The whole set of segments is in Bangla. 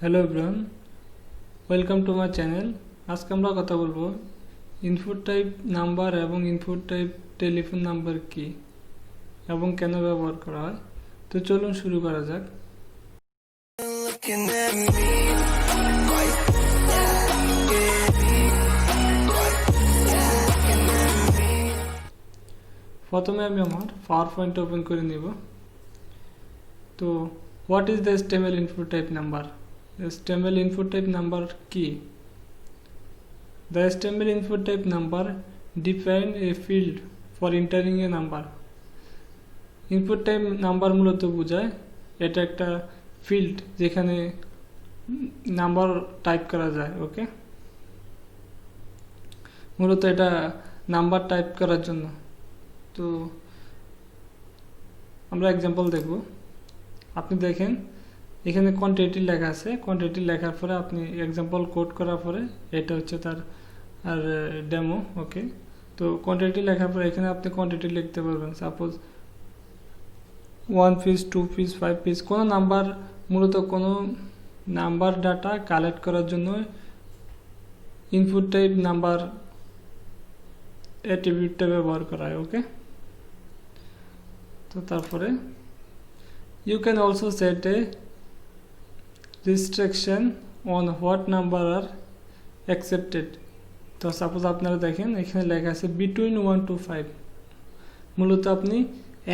Hello everyone, welcome to my channel. আজকে আমরা কথা বলবো ইনপুট টাইপ নাম্বার এবং ইনপুট টাইপ টেলিফোন নাম্বার কি এবং কেন ব্যবহার করা হয়। তো চলুন শুরু করা যাক। প্রথমে আমি আমার পাওয়ার পয়েন্ট ওপেন করে নিব। তো what is the HTML input type number? HTML input type number key. The HTML input type number define a field for entering a number. Input type number মূলত বোঝায় এটা একটা ফিল্ড যেখানে নাম্বার টাইপ করা যায়। ওকে, মূলত এটা নাম্বার টাইপ করার জন্য। তো আমরা এক্সাম্পল দেখব। আপনি দেখেন এখানে কোয়ান্টিটি লেখা আছে। কোয়ান্টিটি লেখার পরে আপনি এক্সাম্পল কোড করার পরে এটা হচ্ছে তার আর ডেমো। ওকে, তো কোয়ান্টিটি লেখার পরে এখানে আপনি কোয়ান্টিটি লিখতে পারবেন। সাপোজ 1 পিস, 2 পিস, 5 পিস, কোনো নাম্বার, মূলত কোনো নাম্বার ডাটা কালেক্ট করার জন্য ইনপুট টাইপ নাম্বার অ্যাট্রিবিউটটা ব্যবহার করা হয়। ওকে, তো তারপরে you can also set a restriction on what number are accepted. তো সাপোজ আপনারা দেখেন এখানে লেখা আছে between 1 to 5। মূলত আপনি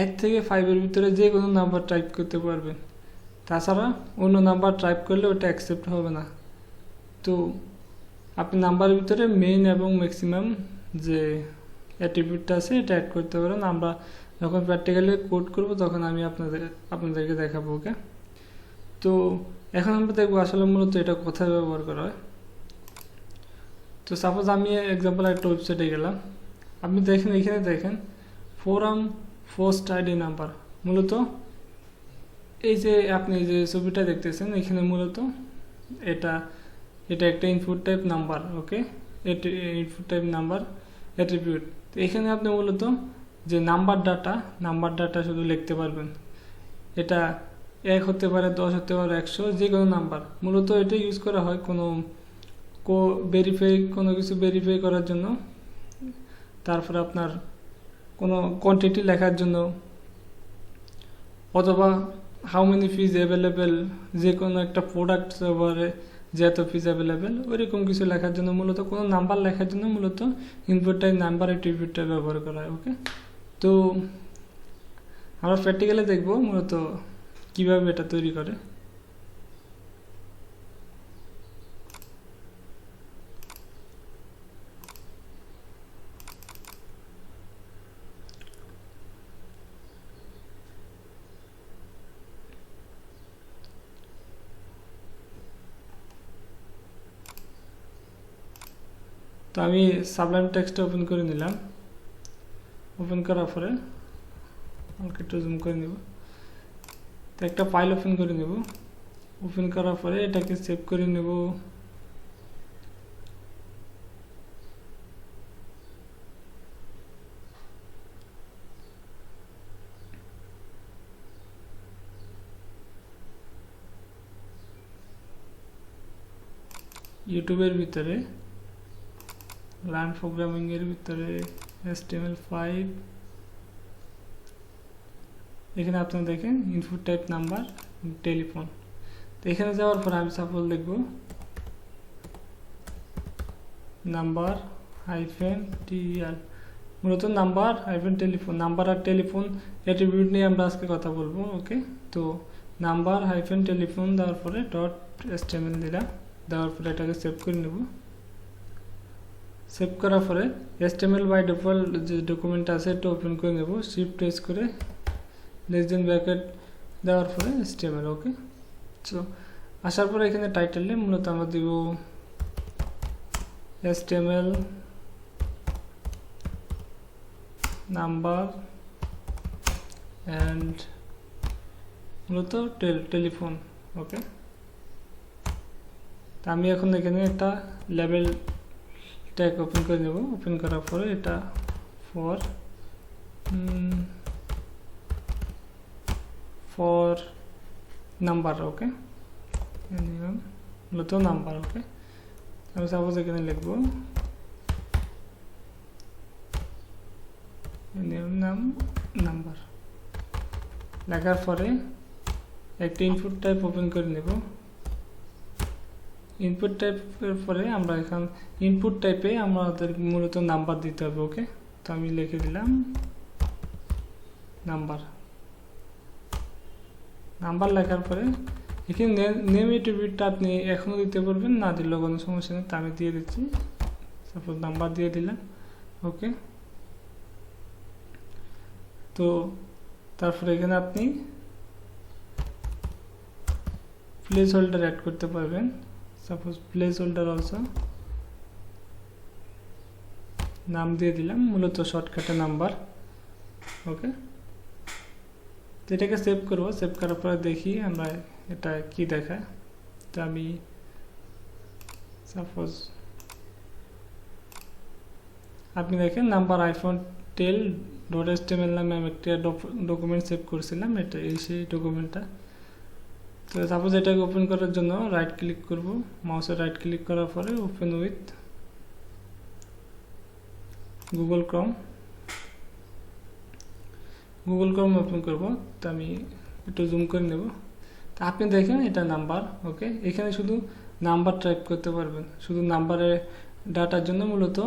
1 থেকে 5-এর ভিতরে যে কোনো নাম্বার টাইপ করতে পারবেন, তাছাড়া অন্য নাম্বার টাইপ করলে ওটা অ্যাকসেপ্ট হবে না। তো আপনি নাম্বারের ভিতরে মেইন এবং ম্যাক্সিমাম যে অ্যাট্রিবিউটটা আছে এটা অ্যাড করতে পারেন। আমরা যখন প্র্যাকটিক্যালি কোড করব তখন আমি আপনাদেরকে দেখাবো। ওকে, তো এখন আমরা দেখবো আসলে মূলত এটা কোথায় ব্যবহার করা হয়। তো সাপোজ আমি এক্সাম্পল একটা ওয়েবসাইটে গেলাম। আপনি দেখেন এখানে দেখেন ফোরাম পোস্ট আইডি নাম্বার। মূলত এই যে আপনি যে ছবিটা দেখতেছেন এখানে মূলত এটা একটা ইনপুট টাইপ নাম্বার। ওকে, ইনপুট টাইপ নাম্বার অ্যাট্রিবিউট। তো এখানে আপনি মূলত যে নাম্বার ডাটা শুধু লিখতে পারবেন। এটা 1 হতে পারে, 10 হতে পারে, 100, যে কোনো নাম্বার। মূলত এটা ইউজ করা হয় কোনো কিছু ভেরিফাই করার জন্য, তারপরে আপনার কোনো কোয়ান্টিটি লেখার জন্য, অথবা হাউ মেনি ফিজ অ্যাভেলেবেল, যে কোনো একটা প্রোডাক্ট ব্যবহারে যে এত ফিজ অ্যাভেলেবেল, ওইরকম কিছু লেখার জন্য, মূলত কোনো নাম্বার লেখার জন্য মূলত ইনপুট টাইপ নাম্বার অ্যাট্রিবিউটটা ব্যবহার করা হয়। ওকে, তো আমরা প্র্যাকটিক্যালি দেখব মূলত কিভাবে এটা তৈরি করে। তো আমি সাবলাইম টেক্সট ওপেন করে নিলাম। ওপেন করার পরে আমাকে একটু জুম করে নিব। তো একটা ফাইল ওপেন করে নেব। ওপেন করার পরে এটাকে সেভ করে নেব। ইউটিউবের ভিতরে লার্ন প্রোগ্রামিং এর ভিতরে HTML5, এখানে আপনারা দেখেন ইনপুট টাইপ নাম্বার টেলিফোন। তো এখানে যাওয়ার পর আমি সাপোজ লিখব নাম্বার -tr। মূলত নাম্বার টেলিফোন, নাম্বার আর টেলিফোন অ্যাট্রিবিউট নিয়ে আমরা আজকে কথা বলবো। ওকে, তো নাম্বার টেলিফোন দেওয়ার পরে .html দিলাম। দেওয়ার পরে এটাকে সেভ করে নেব। সেভ করার পরে HTML বাই ডিফল্ট যে ডকুমেন্ট আছে এটা ওপেন করে নেব। শিফট প্রেস করে লেস ব্র্যাকেট দেওয়ার পরে HTML। ওকে, সো আসার পরে এখানে টাইটেলে মূলত আমরা দিব HTML নাম্বার অ্যান্ড মূলত টেলিফোন। ওকে, তা আমি এখন এখানে একটা লেবেল ট্যাগ ওপেন করে নেব। ওপেন করার পরে এটা ফর নাম্বার। ওকে, মূলত নাম্বার। ওকে, আমি সাপোজ এখানে লিখব নাম নাম্বার, লেখার পরে একটা ইনপুট টাইপ ওপেন করে নেব। ইনপুট টাইপের পরে আমরা এখন ইনপুট টাইপে আমাদের মূলত নাম্বার দিতে হবে। ওকে, তো আমি লিখে দিলাম নাম্বার। নাম্বার লেখার পরে এখানে নেম অ্যাট্রিবিউটটা আপনি এখনও দিতে পারবেন, না দিলেও কোনো সমস্যা নেই, তা আমি দিয়ে দিচ্ছি। সাপোজ নাম্বার দিয়ে দিলাম। ওকে, তো তারপরে এখানে আপনি প্লেস হোল্ডার অ্যাড করতে পারবেন। সাপোজ প্লেস হোল্ডার অলসো নাম দিয়ে দিলাম, মূলত শর্টকাটে নাম্বার। ওকে, তো এটাকে সেভ করবো। সেভ করার পরে দেখি আমরা এটা কি দেখায়। তো আমি সাপোজ আপনি দেখেন নাম্বার আইফোন 10.html নামে আমি একটা ডকুমেন্ট সেভ করছিলাম, এটা এই সেই ডকুমেন্টটা। তো সাপোজ এটাকে ওপেন করার জন্য রাইট ক্লিক করব, মাউসের রাইট ক্লিক করার পরে open with Google Chrome open করব। তো আমি একটু জুম করে নেব। তো আপনি দেখেন এটা নাম্বার। ওকে, এখানে শুধু নাম্বার টাইপ করতে পারবেন, শুধু নাম্বারের ডাটার জন্য মূলত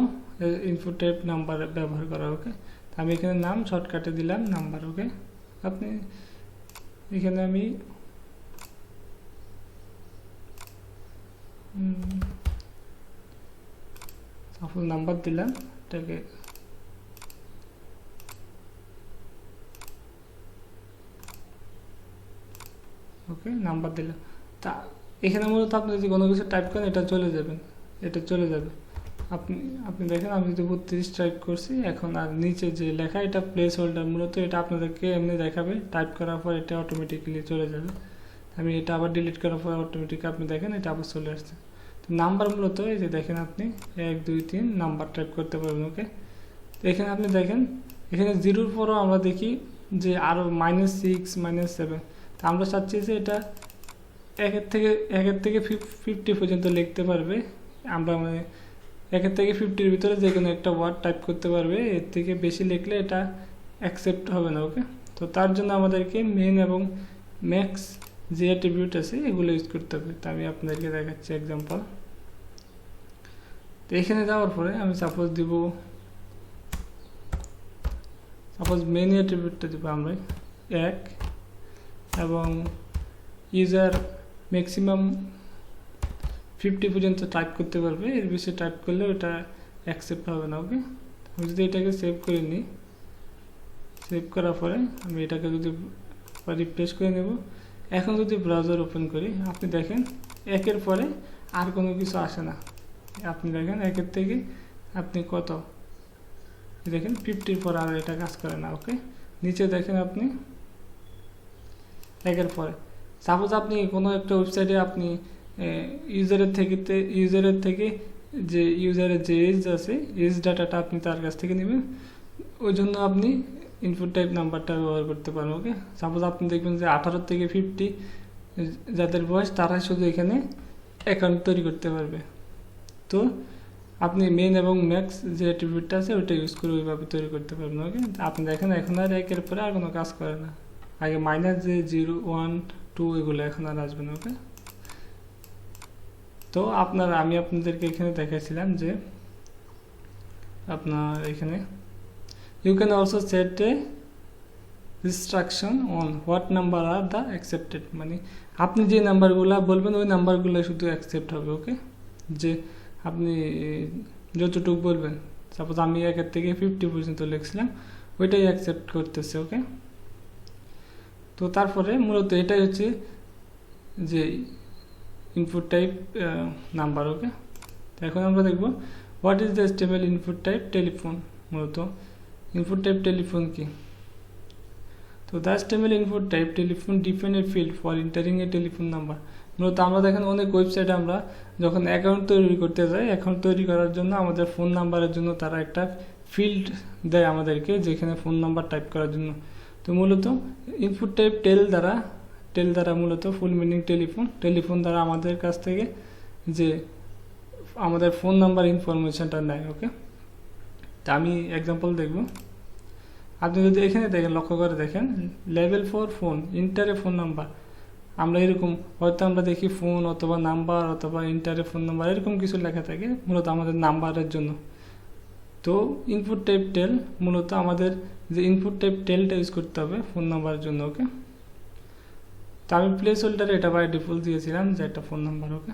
ইনপুট টাইপ নাম্বার ব্যবহার করা। ওকে, আমি এখানে নাম শর্টকাটে দিলাম নাম্বার। ওকে, আপনি এখানে আমি সাপোজ নাম্বার দিলাম, এটাকে ওকে নাম্বার দিলাম। তা এখানে মূলত আপনি যদি কোনো কিছু টাইপ করেন এটা চলে যাবে। আপনি দেখেন আমি যদি 32 টাইপ করছি এখন, আর নিচে যে লেখা এটা প্লেস হোল্ডার, মূলত এটা আপনাদেরকে এমনি দেখাবে। টাইপ করার পর এটা অটোমেটিক্যালি চলে যাবে। আমি এটা আবার ডিলিট করার পর অটোমেটিক আপনি দেখেন এটা আবার চলে আসছে। তো নাম্বার মূলত এই যে দেখেন আপনি 1 2 3 নাম্বার টাইপ করতে পারবেন। ওকে, তো এখানে আপনি দেখেন এখানে 0-র পরও আমরা দেখি যে আরও -6 -7। তো আমরা চাচ্ছি যে এটা 1 থেকে 50 পর্যন্ত লিখতে পারবে। আমরা মানে 1 থেকে 50-র ভিতরে যে কোনো একটা ওয়ার্ড টাইপ করতে পারবে, এর থেকে বেশি লিখলে এটা অ্যাকসেপ্ট হবে না। ওকে, তো তার জন্য আমাদেরকে মেন এবং ম্যাক্স যে অ্যাট্রিবিউট আছে এগুলো ইউজ করতে হবে। তো আমি আপনাদেরকে দেখাচ্ছি এক্সাম্পল। তো এখানে যাওয়ার পরে আমি সাপোজ দিব, সাপোজ মেন অ্যাট্রিবিউটটা দিব আমরা 1 এবং ইউজার ম্যাক্সিমাম 50 পর্যন্ত টাইপ করতে পারবে, এর বেশি টাইপ করলে ওটা অ্যাকসেপ্ট হবে না। ওকে, আমি যদি এটাকে সেভ করে নিই, সেভ করার পরে আমি এটাকে যদি রিফ্রেশ করে নেব। এখন যদি ব্রাউজার ওপেন করি আপনি দেখেন 1-এর পরে আর কোনো কিছু আসে না। আপনি দেখেন 1-এর থেকে আপনি কত দেখেন 50-র পর আর এটা কাজ করে না। ওকে, নিচে দেখেন আপনি 1-এর পরে সাপোজ আপনি কোনো একটা ওয়েবসাইটে আপনি ইউজারের থেকে যে ইউজারের যে এজ আছে, এজ ডাটাটা আপনি তার কাছ থেকে নেবেন, ওই জন্য আপনি ইনপুট টাইপ নাম্বারটা ব্যবহার করতে পারেন। ওকে, সাপোজ আপনি দেখবেন যে 18 থেকে 50 যাদের বয়স তারাই শুধু এখানে অ্যাকাউন্ট তৈরি করতে পারবে। তো আপনি মেন এবং ম্যাক্স যে অ্যাট্রিবিউটটা আছে ওইটা ইউজ করে ওইভাবে তৈরি করতে পারবেন। ওকে, আপনি দেখেন এখন আর 1-এর পরে আর কোনো কাজ করে না। আগে মাইনাস যে 0 1 2 এগুলো এখন আর আসবে না। ওকে, তো আমি আপনাদেরকে এখানে দেখাইছিলাম যে আপনার এখানে you can also set a restriction on what number are the accepted, মানে আপনি যে নাম্বারগুলো বলবেন ওই নাম্বারগুলো শুধু অ্যাকসেপ্ট হবে। ওকে, যে আপনি যতটুকু বলবেন, সাপোজ আমি 1-এর থেকে 50 পর্যন্ত লিখছিলাম, ওইটাই অ্যাকসেপ্ট করতেছে। ওকে, তো তারপরে মূলত এটাই হচ্ছে যে ইনপুট টাইপ নাম্বার। ওকে, এখন আমরা দেখব what is the HTML input type telephone. মূলত ইনপুট টাইপ টেলিফোন কি? তো the HTML input type telephone define a field for entering A telephone number. মূলত আমরা দেখেন অনেক ওয়েবসাইটে আমরা যখন অ্যাকাউন্ট তৈরি করতে যাই, অ্যাকাউন্ট তৈরি করার জন্য আমাদের ফোন নাম্বারের জন্য তারা একটা ফিল্ড দেয় আমাদেরকে, যেখানে ফোন নাম্বার টাইপ করার জন্য। তো মূলত ইনপুট টাইপ টেল দ্বারা টেল দ্বারা মূলত ফুল মিনিং টেলিফোন দ্বারা আমাদের কাছ থেকে যে আমাদের ফোন নাম্বার ইনফরমেশনটা নেয়। ওকে, তা আমি এক্সাম্পল দেখব। আপনি যদি এখানে দেখেন, লক্ষ্য করে দেখেন, লেভেল 4 ফোন, ইন্টারে ফোন নাম্বার। আমরা এরকম হয়তো আমরা দেখি ফোন অথবা নাম্বার অথবা ইন্টারে ফোন নাম্বার এরকম কিছু লেখা থাকে, মূলত আমাদের নাম্বারের জন্য। তো ইনপুট টাইপ টেল, মূলত আমাদের যে ইনপুট টাইপ টেলটা ইউজ করতে হবে ফোন নাম্বারের জন্য। ওকে, তো আমি প্লেস হোল্ডারে এটা বাই ডিফল্ট দিয়েছিলাম যে একটা ফোন নাম্বার। ওকে,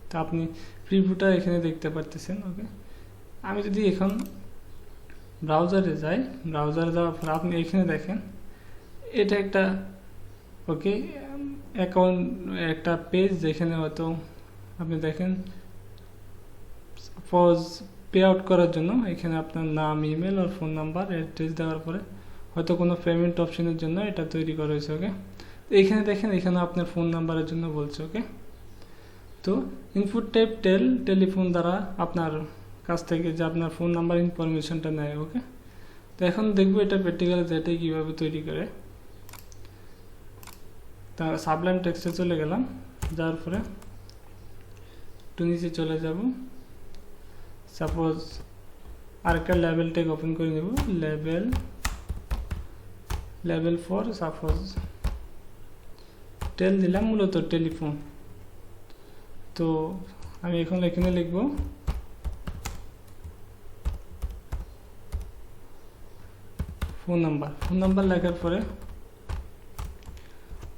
তো আপনি প্রিভিউটা এখানে দেখতে পারতেছেন। ওকে, আমি যদি এখন ব্রাউজারে যাই, ব্রাউজারে যাওয়ার পর আপনি এখানে দেখেন এটা একটা ওকে অ্যাকাউন্ট, একটা পেজ যেখানে হয়তো আপনি দেখেন সাপোজ পে আউট করার জন্য এখানে আপনার নাম, ইমেল আর ফোন নাম্বার অ্যাড্রেস দেওয়ার পরে হয়তো কোনো পেমেন্ট অপশনের জন্য এটা তৈরি করা হয়েছে। ওকে, তো এখানে দেখেন এখানে আপনার ফোন নাম্বারের জন্য বলছে। ওকে, তো ইনপুট টাইপ টেলিফোন দ্বারা আপনার কাছ থেকে যে আপনার ফোন নাম্বার ইনফরমেশনটা নেয়। ওকে, তো এখন দেখবো এটা প্র্যাকটিক্যালি যেটাই কীভাবে তৈরি করে। তা সাবলাইম টেক্সটে চলে গেলাম, যাওয়ার পরে একটু নিচে চলে যাব। সাপোজ আরেকটা লেভেল ট্যাগ ওপেন করে নেব, লেভেল 4 সাপোজ টেল দিলাম, মূলত টেলিফোন। তো আমি এখন এখানে লিখব ফোন নাম্বার লেখার পরে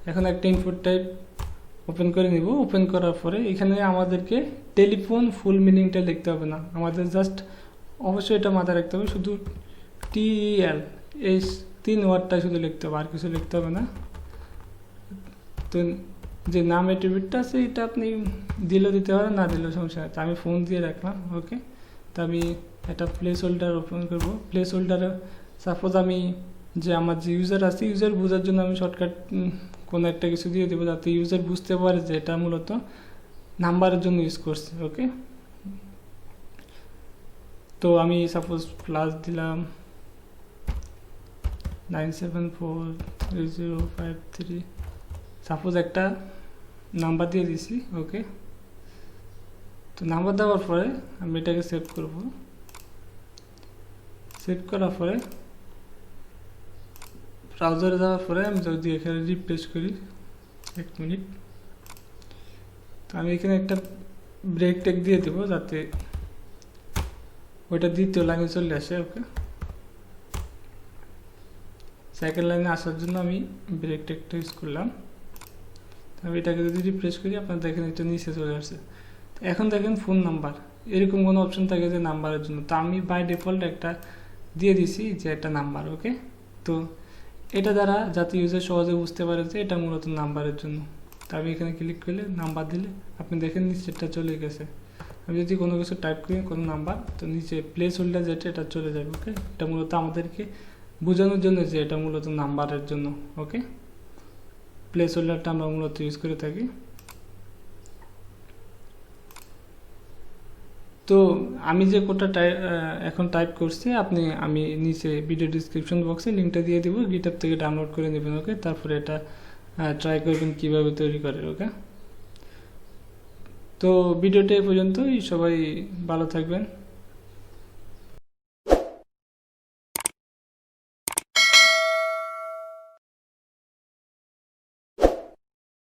এখন একটা ইনপুট টাইপ ওপেন করে নিব। ওপেন করার পরে এখানে আমাদেরকে টেলিফোন ফুল মিনিংটা লিখতে হবে না, আমাদের জাস্ট অবশ্যই এটা মাথায় রাখতে হবে, শুধু TEL এই 3 ওয়ার্ডটা শুধু লিখতে হবে, আর কিছু লিখতে হবে না। তো যে নাম অ্যাট্রিবিউটটা আছে এটা আপনি দিলেও দিতে পারেন, না দিলেও সমস্যা নেই। আমি ফোন দিয়ে রাখলাম। ওকে, তো আমি একটা প্লেস হোল্ডার ওপেন করব। প্লেস হোল্ডারে সাপোজ আমি যে আমার যে ইউজার আছে, ইউজার বোঝার জন্য আমি শর্টকাট কোনো একটা কিছু দিয়ে দেবো যাতে ইউজার বুঝতে পারে যে এটা মূলত নাম্বারের জন্য ইউজ করছে। ওকে, তো আমি সাপোজ প্লাস দিলাম 9743053, সাপোজ একটা নাম্বার দিয়ে দিছি। ওকে, তো নাম্বার দেওয়ার পরে আমি এটাকে সেভ করব। সেভ করার পরে ব্রাউজারে যাওয়ার পরে আমি যদি এখানে রিফ্রেশ করি, 1 মিনিট, তো আমি এখানে একটা ব্রেক ট্যাগ দিয়ে দেবো যাতে ওইটা দ্বিতীয় লাইনে চলে আসে। ওকে, সেকেন্ড লাইনে আসার জন্য আমি ব্রেক ট্যাগটা ইউজ করলাম। আমি এটাকে যদি রিফ্রেশ করি আপনারা দেখেন এটা নিচে চলে আসছে। এখন দেখেন ফোন নাম্বার, এরকম কোনো অপশন থাকে যে নাম্বারের জন্য, তো আমি বাই ডিফল্ট একটা দিয়ে দিছি যে একটা নাম্বার। ওকে, তো এটা দ্বারা যাতে ইউজার সহজে বুঝতে পারে যে এটা মূলত নাম্বারের জন্য। তো আমি এখানে ক্লিক করলে নাম্বার দিলে আপনি দেখেন নিচেটা চলে গেছে। আমি যদি কোনো কিছু টাইপ করি কোনো নাম্বার, তো নিচে প্লেস হোল্ডার যেটা এটা চলে যাবে। ওকে, এটা মূলত আমাদেরকে বোঝানোর জন্য যে এটা মূলত নাম্বারের জন্য। ওকে, প্লেস হোল্ডারটা আমরা মূলত ইউজ করে থাকি। তো আমি যে কোডটা এখন টাইপ করছি আমি নিচে ভিডিও ডিসক্রিপশন বক্সে লিঙ্কটা দিয়ে দিব, গিটহাব থেকে ডাউনলোড করে নেবেন। ওকে, তারপরে এটা ট্রাই করবেন কিভাবে তৈরি করে। ওকে, তো ভিডিওটা এই পর্যন্তই, সবাই ভালো থাকবেন।